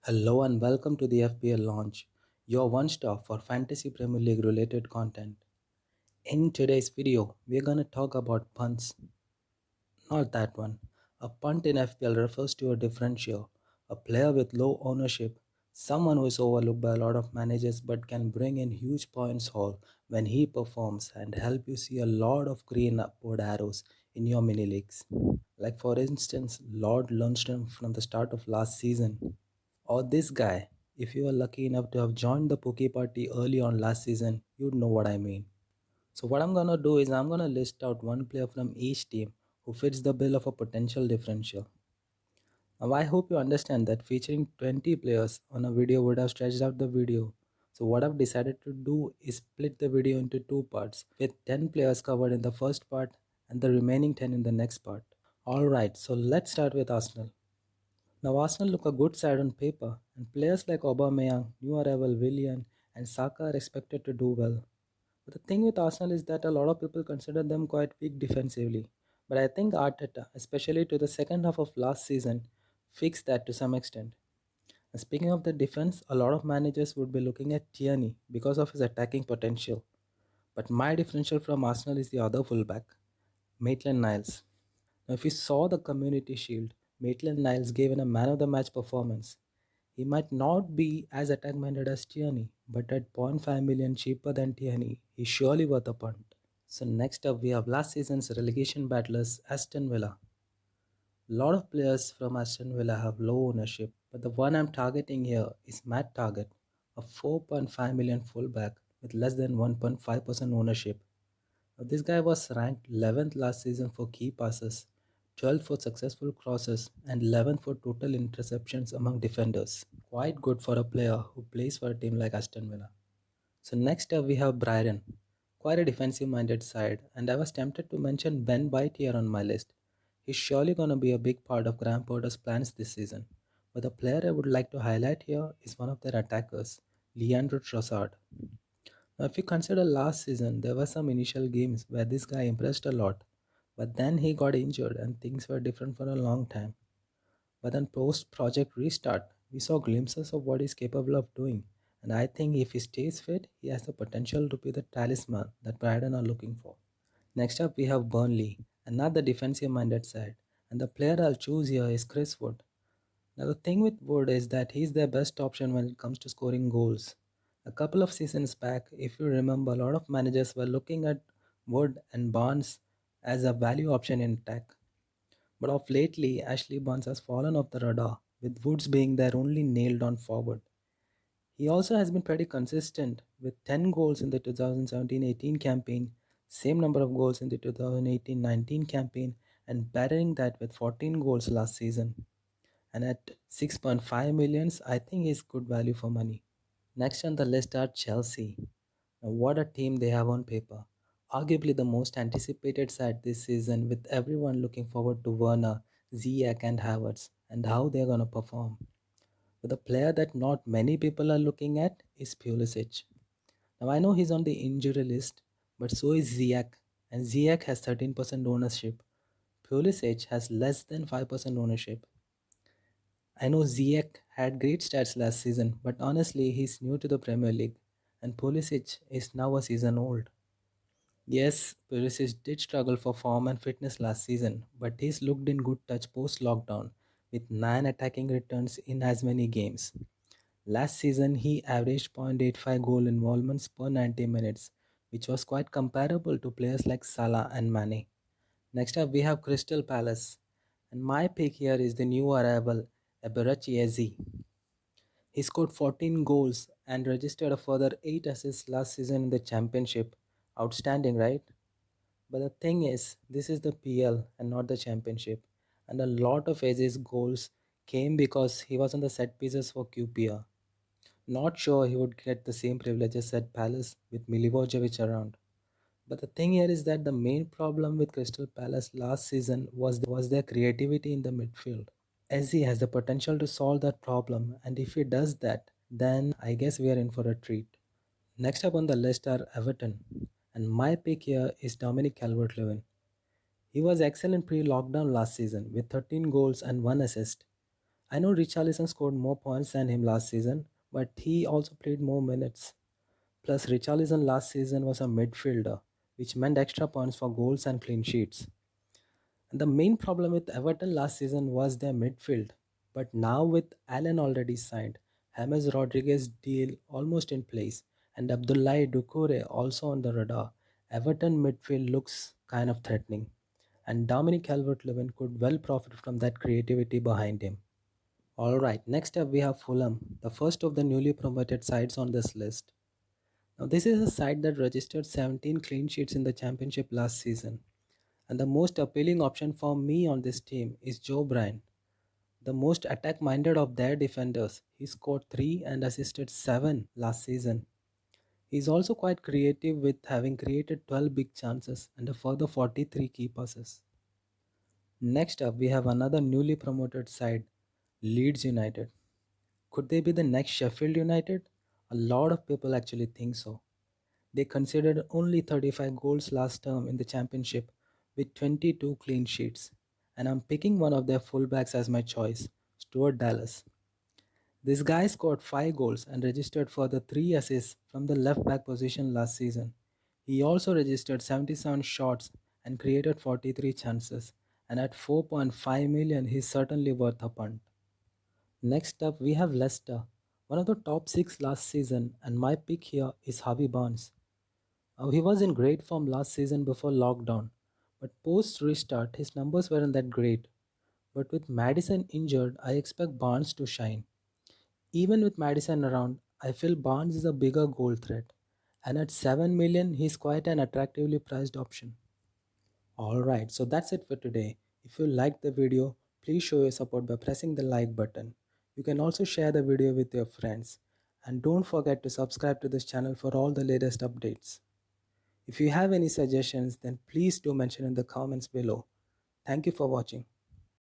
Hello and welcome to the FPL Lounge, your one stop for Fantasy Premier League related content. In today's video, we're gonna talk about punts. Not that one. A punt in FPL refers to a differential, a player with low ownership, someone who is overlooked by a lot of managers but can bring in huge points haul when he performs and help you see a lot of green upward arrows in your mini leagues. Like for instance, Lord Lundstrom from the start of last season. Or this guy, if you are lucky enough to have joined the Pookie party early on last season, you'd know what I mean. So what I'm gonna do is I'm gonna list out one player from each team who fits the bill of a potential differential. Now I hope you understand that featuring 20 players on a video would have stretched out the video. So what I've decided to do is split the video into two parts with 10 players covered in the first part and the remaining 10 in the next part. Alright, so let's start with Arsenal. Now Arsenal look a good side on paper, and players like Aubameyang, new arrival Willian, and Saka are expected to do well. But the thing with Arsenal is that a lot of people consider them quite weak defensively. But I think Arteta, especially to the second half of last season, fixed that to some extent. And speaking of the defense, a lot of managers would be looking at Tierney because of his attacking potential. But my differential from Arsenal is the other fullback, Maitland Niles. Now, if you saw the Community Shield, Maitland Niles gave in a man of the match performance. He might not be as attack minded as Tierney, but at 0.5 million cheaper than Tierney, he's surely worth a punt. So, next up, we have last season's relegation battlers, Aston Villa. A lot of players from Aston Villa have low ownership, but the one I'm targeting here is Matt Target, a 4.5 million fullback with less than 1.5% ownership. Now, this guy was ranked 11th last season for key passes, 12th for successful crosses, and 11th for total interceptions among defenders. Quite good for a player who plays for a team like Aston Villa. So next up we have Brighton, quite a defensive minded side, and I was tempted to mention Ben White here on my list. He's surely going to be a big part of Graham Potter's plans this season. But the player I would like to highlight here is one of their attackers, Leandro Trossard. Now, if you consider last season, there were some initial games where this guy impressed a lot, but then he got injured and things were different for a long time. But then post Project Restart, we saw glimpses of what he's capable of doing. And I think if he stays fit, he has the potential to be the talisman that Brighton are looking for. Next up, we have Burnley, another defensive minded side. And the player I'll choose here is Chris Wood. Now, the thing with Wood is that he's their best option when it comes to scoring goals. A couple of seasons back, if you remember, a lot of managers were looking at Wood and Barnes as a value option in attack. But of lately, Ashley Barnes has fallen off the radar, with Woods being their only nailed on forward. He also has been pretty consistent with 10 goals in the 2017-18 campaign, same number of goals in the 2018-19 campaign, and bettering that with 14 goals last season. And at 6.5 millions, I think he's good value for money. Next on the list are Chelsea. Now, what a team they have on paper. Arguably the most anticipated side this season, with everyone looking forward to Werner, Ziyech, and Havertz and how they're going to perform. But the player that not many people are looking at is Pulisic. Now, I know he's on the injury list, but so is Ziyech, and Ziyech has 13% ownership. Pulisic has less than 5% ownership. I know Ziyech had great stats last season, but honestly, he's new to the Premier League, and Pulisic is now a season old. Yes, Pulisic did struggle for form and fitness last season, but he's looked in good touch post lockdown with 9 attacking returns in as many games. Last season, he averaged 0.85 goal involvements per 90 minutes, which was quite comparable to players like Salah and Mane. Next up, we have Crystal Palace, and my pick here is the new arrival, Eberechi Eze. He scored 14 goals and registered a further 8 assists last season in the championship. Outstanding, right? But the thing is, this is the PL and not the championship. And a lot of Eze's goals came because he was on the set pieces for QPR. Not sure he would get the same privileges at Palace with Milivojevic around. But the thing here is that the main problem with Crystal Palace last season was their creativity in the midfield. Eze has the potential to solve that problem, and if he does that, then I guess we are in for a treat. Next up on the list are Everton, and my pick here is Dominic Calvert-Lewin. He was excellent pre-lockdown last season with 13 goals and 1 assist. I know Richarlison scored more points than him last season, but he also played more minutes. Plus, Richarlison last season was a midfielder, which meant extra points for goals and clean sheets. And the main problem with Everton last season was their midfield. But now, with Allen already signed, James Rodriguez deal almost in place, and Abdoulaye Doucouré also on the radar, Everton midfield looks kind of threatening. And Dominic Calvert-Lewin could well profit from that creativity behind him. Alright, next up we have Fulham, the first of the newly promoted sides on this list. Now, this is a side that registered 17 clean sheets in the championship last season. And the most appealing option for me on this team is Joe Bryan, the most attack minded of their defenders. He scored 3 and assisted 7 last season. He's also quite creative with having created 12 big chances and a further 43 key passes. Next up, we have another newly promoted side, Leeds United. Could they be the next Sheffield United? A lot of people actually think so. They conceded only 35 goals last term in the championship with 22 clean sheets. And I'm picking one of their fullbacks as my choice, Stuart Dallas. This guy scored 5 goals and registered further 3 assists from the left back position last season. He also registered 77 shots and created 43 chances. And at 4.5 million, he's certainly worth a punt. Next up, we have Leicester, one of the top 6 last season, and my pick here is Harvey Barnes. He was in great form last season before lockdown, but post restart his numbers weren't that great. But with Madison injured, I expect Barnes to shine. Even with Madison around, I feel Barnes is a bigger goal threat. And at 7 million, he's quite an attractively priced option. Alright, so that's it for today. If you liked the video, please show your support by pressing the like button. You can also share the video with your friends. And don't forget to subscribe to this channel for all the latest updates. If you have any suggestions, then please do mention in the comments below. Thank you for watching.